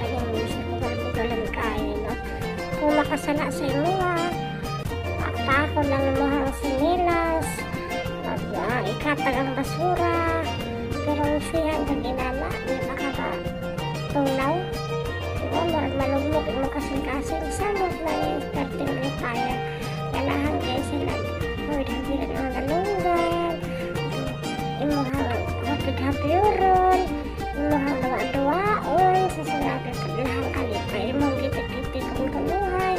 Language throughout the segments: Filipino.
yung isip ko galan kayo, no? Kung makasala sa imo, akta ako lang mahang sinilas, ikatag ang basura, pero siya ang ginala, di makakatunaw. Diba, malugmok yung kasing-kasing, samot na yung starting retire, ganahan kayo sila, hawid-hawiran ang galungan, imuhang hapig-hapiyuron, imuhang dawa-dawaon, sa sinabi paglahang kalipay, imong gitik-gitik kung kaluhay,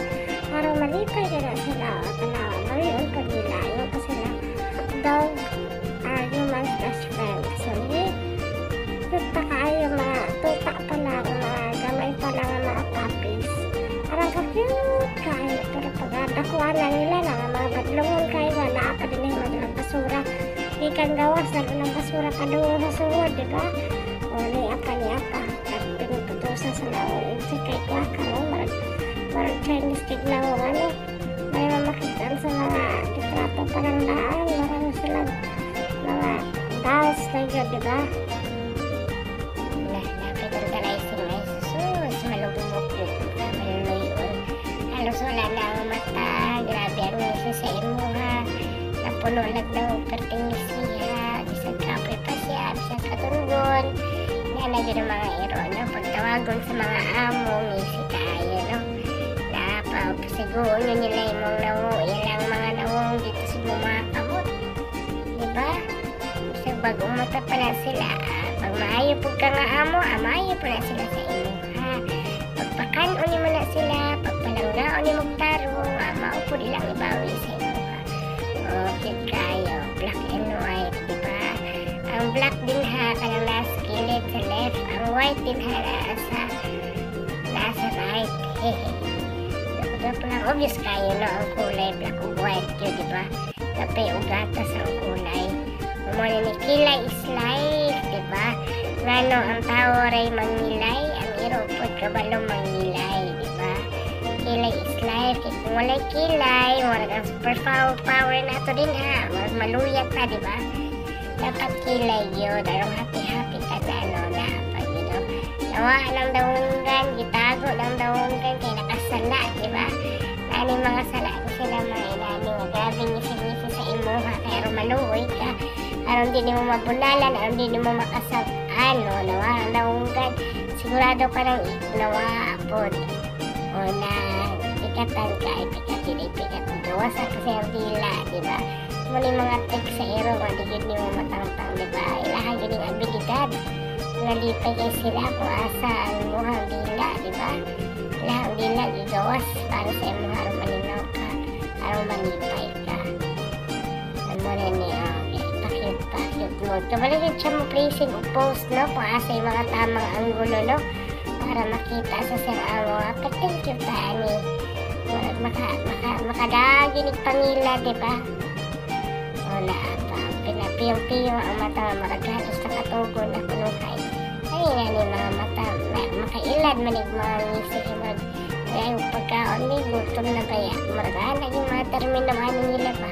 parang malipay ka na sila, tanawa, mariyon pa nila, yung pa sila, dog are human's best friend. So, tuta kayo, mga tuta pa lang, mga gamay pa lang ang mga puppies. Parang ka-cute kayo, pero pag dakuha na nila na, mga badlungon kayo, naapa din yung madalang basura. Ikan gawas, lalo ng basura pa doon sa suwod, diba? O, niapa, at pinututusa sa laon, sikay kwa ka, no? Marag Chinese tignan mo, ano? May mamakitaan sa mga litrato pa ng daan, marami silang mga dolls na yun, diba? Napidorgalizing ay susus, malugmok yun, maluloy-on. Halos wala na ang mata, grabe ang nisa sa imo, ha? Napuno lang daw, pertingis siya, bisag kapoy pa siya, bisag katunggon. Yan na yun ang mga iro, no? Pagtawagon sa mga amo, ngisi tayo, no? Siguro nyo nila yung ilang mga nawong dito sa mga kamot, diba? Sa bagong mata pa na sila, pag maayo po ka nga amo, maayo po na sila sa imo, ha? Pagpakanon nyo na sila, pagpalanggaon nyo magtaro, maupo nilang ibawi sa imo, ha? Okay kayo, black and white, diba? Ang black din ha, kanang nasa kilid sa left, ang white din ha, nasa right, hehe. Dapat lang obvious kayo, no? Ang kulay black o white yun, diba? Tapi ugatas ang kulay. Umuna ni kilay is life, diba? Ngano ang tao ray mangilay, ang iropot kabalo mangilay, diba? Kilay is life. Kung walay kilay, wala kang super power na ito din, ha? Mas maluyat pa, diba? Dapat kilay yun. Darong happy-happy ka na, no? Dapat, you know? Nawaan ang daungan, gitago ng daungan, kaya nakasala, diba? Nani mga sala ko sila mga inani nga grabe ngisi-ngisi sa imo, ha? Kaya aron maluoy ka, aron di mo mabunalan, aron di mo makasab, ano, nawa ang daungan, sigurado ka ng nawa apod, o na pikatan ka, ipikat, gawas sa kasi ang dila, diba? Muna yung mga tricks sa iro, maligid ni mo matangtang, diba? Ilahan yun yung abilidad, nalipay kayo sila kung asa ang muhang dila, diba? Lahang dila gigawas para sa imo aron malinaw ka, aron malipay ka. Ano na niya, pakit mo. Kabaligid siya mo placing o post, no? Kung asa yung mga tamang anggulo, no? Para makita sa siramo. Thank you ta, ani. Makadaginig pangila, diba? Wala pa. Pinapiyong-piyong ang mata, maragalos na katugon na kunukay. Ay nga ni mga mata, makailad manig mga ngisi mag ay pagkaon ni gutom na baya maragana yung mga termino ano nila ba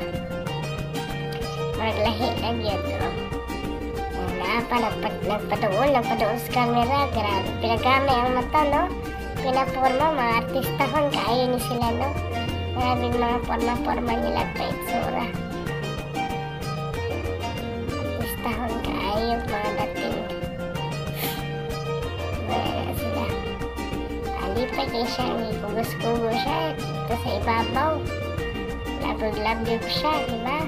maraglahi na yun, no? Nagpatuon sa camera, grabe pinagamay ang mata, no? Pinaporma, mga artistahon kaayo ni sila, no? Grabe mga forma nila pa itsura, artistahon kaayo mga dating sila. Alipay kayo siya, kugos-kugos siya ito sa ibabaw, labog-labyog siya, diba?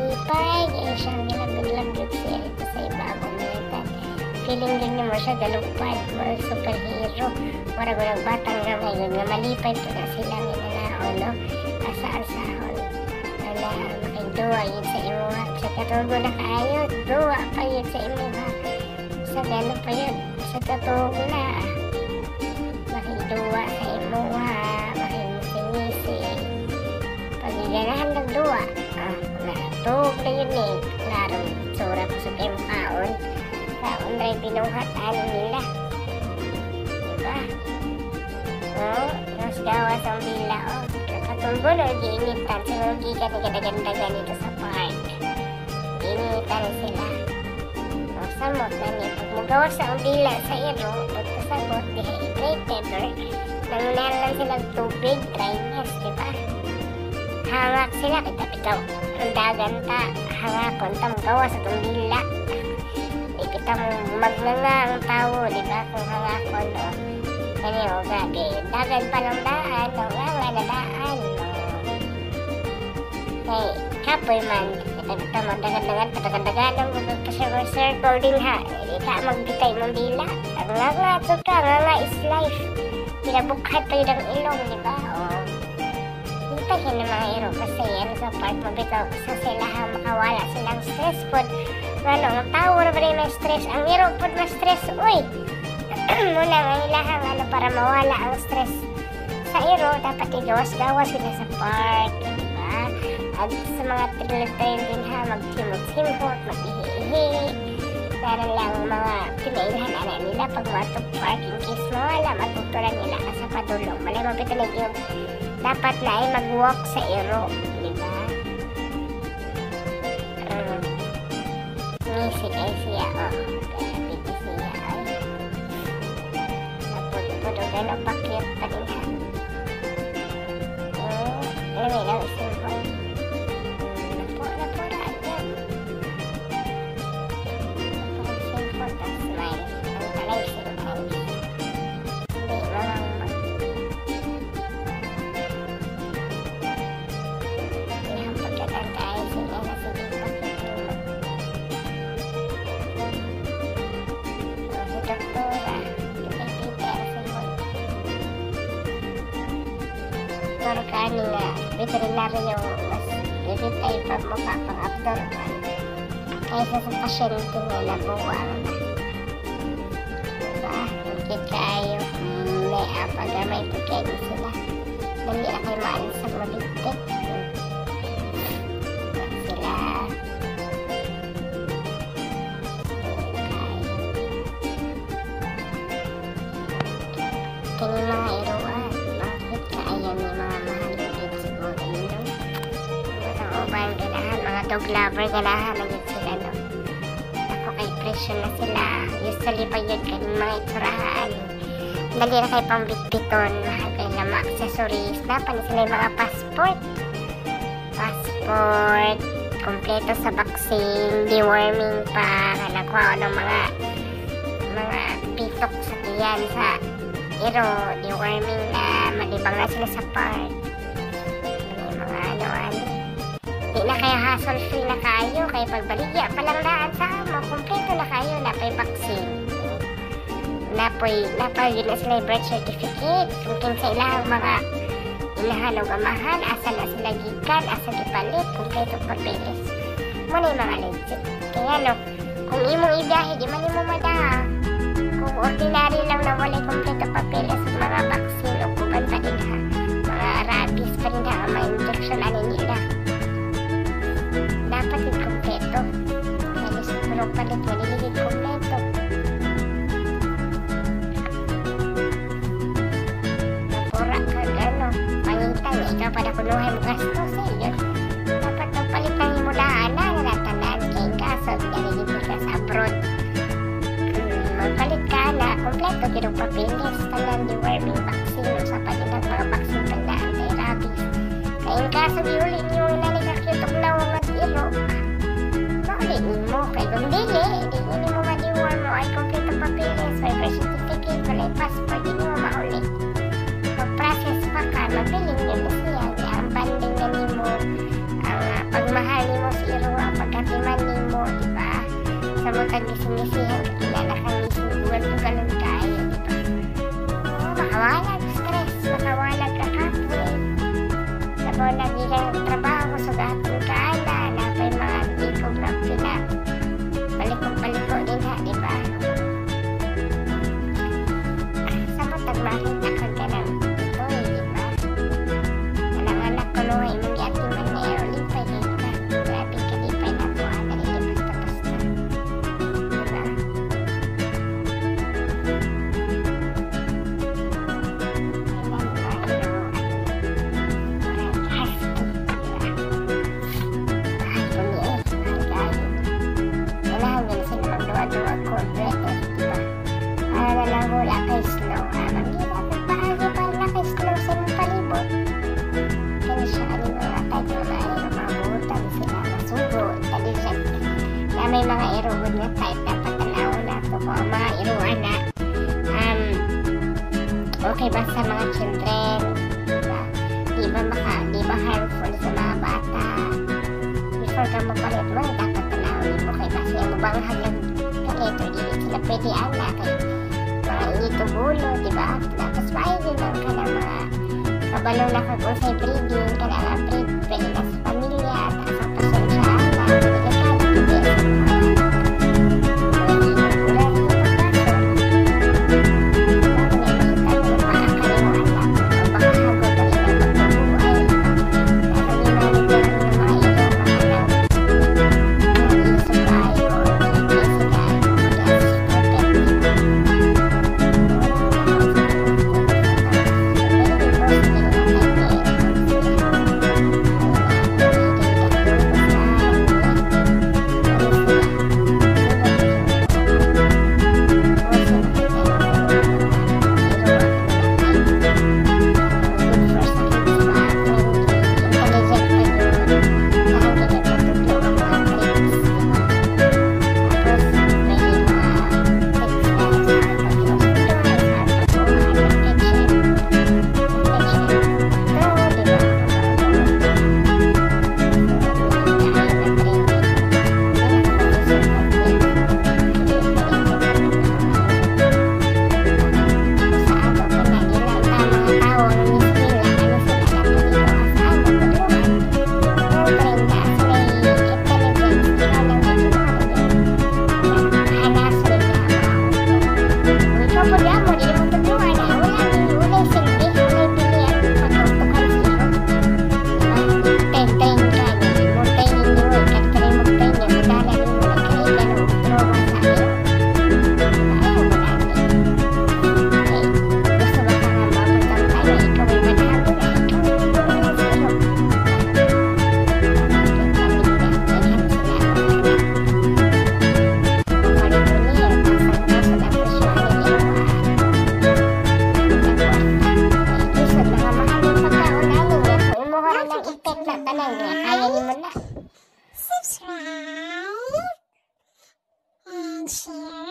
Lipay kayo siya, labog-labyog siya ito sa ibabaw nito. Feeling din mo siya galupad, mga superhero, marag walang batang gamay yun nga malipay po na sila minanao, no? Asa-asahon wala makigduwa yun sa imuha sa katugo na kaayo, duwa pa yun sa imuha sa gano'n pa yun sa katugo na makigduwa sa imuha, makingisi pagiganahan ng duwa, natug na yun eh, klarong tsura ko sa kaon ray binuhatan nila, diba? Mas gawas ang bila, katulgo na giinitan sila, gikan ganda-ganda ganito sa park, giinitan sila samot na niya, pag magawas ang bila sa iro, pagkasagot ng tubig, dryness, diba? Hangak sila, kita bitaw. Ang dagan ta, hangakon ta, magawa sa itong dila. Kita mo magnanga ang tao, diba? Kung hangakon, no? Kanya, o gabi, dagan pa ng daan, no? Nga na daan, no? Hey, kapoy man, kita magdagan-dagan, patagan-dagan, ang magpasircle din ha. Hindi ka magbitay mong dila. Ang nga, tsuka, nga is life. Pinabukhat pa yun ang ilong, diba? O, hintayin ng mga iro kasi yan sa part mabitaw sa sila makawala silang stress pod. Ano, ang tao na ba rin may stress? Ang iro pod na stress, uy! Muna nga ilahang ano para mawala ang stress sa iro, dapat igawas-gawas sila sa park, diba? At sa mga trail din ha, magsimot-simot, mag-ihi-ihi. Para lang mga pinailhan ala nila pag matog park in case mawala, matutulan nila ka sa padulong. Malay mapitulig yung dapat na ay mag-walk sa iro, diba? Ngisig ay siya, oh. Grabe ko siya, ay. Naputo-puto, gano'n pa-cute pa rin ha. Alam mo lang, simple. Napuraan yan. Napuraan simple, tas smile. Ang talay simple. Hindi, mamang Norkani nga, veterinaryo mas bibitay pa mukha pang abnormal kaysa sa pasyente nga nabuwang na. Diba? Higit kayo, may apagamay po kayo sila. Dali na kayo maalasang mabigtik. Sila. Kini mga iruan. Ayan, may mga mahalugin siguro yun. Ang ubang ganahan, mga dog lover ganahan na yun sila, no? Ako kay presyo na sila. Usually pa yun kaning mga iturahaan. Dali na kayo pang bitbiton, mahal kayo na mga accessories. Dapat na sila yung mga passport. Passport, kompleto sa vaccine, deworming pa, nakuha ng mga pitok sa tiyan sa iro, deworming na malibang na sila sa park. May mga ano. Di na kaya hassle free na kayo, kaya pagbaligya palang daan sa amo, kompleto na kayo, napay vaccine. Napay yun na sila yung birth certificate, kung kinsa ilang mga ilahan o gamahan, asa na sila gikan, asa gipalit, kompleto papeles. Muna yung mga legit. Kaya no, kung imong ibiyahe, di man mo mada. Kung ordinary lang na wala kompleto papeles at mga vaccine o kuban pa din ha, mga rabies pa rin ha, mga injection anin nila. Dapat yung kompleto. Kaya siguro palit, maliligid kompleto. Napura ka gano'n. Pangintang, ikaw pa na kunuhay mo gastos eh. Yun. Dapat nang palit ng himulaan na natanan kayong kaso. Naligid mo ka sa abroad. Magpalit ka na kompleto kinong papilis tanan deworming vaccine o sa paninang mga vaccine tandaan kay rabies. Kayong kaso diulin yung naligakitong lawang at iro. Maulin mo kay kung dili mo ma-deworm mo ay kompleto papilis, may birth certificate, walay passport, hindi mo maulin. Mag-process pa ka, mabiling yun na siya. Ang banding na nimo, ang pagmahal nimo si iro, ang pagkatiman nimo, diba? Sa mga gising-gisihan, kakilala kang gising-buwan-buwan tayo, diba? Makawalag stress, makawalag kakapwe. Sabaw lagi kang trabaho, sugatong kaala, napay mga likog na pina. Palikog-paliko din ha, diba? Sabaw tagmakita ka ka ng itoy, diba? Anak-anak ko luhay, mong yatiman na aerolipay, diba? Grabe ka, lipay na buha na rin, basta-basta. Para na lang hula kay Snow. Manggila ka okay ba sa mga children, diba? Di ba harmful sa mga bata? Before ka magpalit mo, dapat tanawin mo kay basi mo bang hanggang ganito, di sila pwede anak kay mga initubulo, diba? Tapos maayos lang ka ng mga kabalo na kag-usay breeding, ka na nga pwede na sa pamilya, tapos ang pasensya anak, subscribe and share.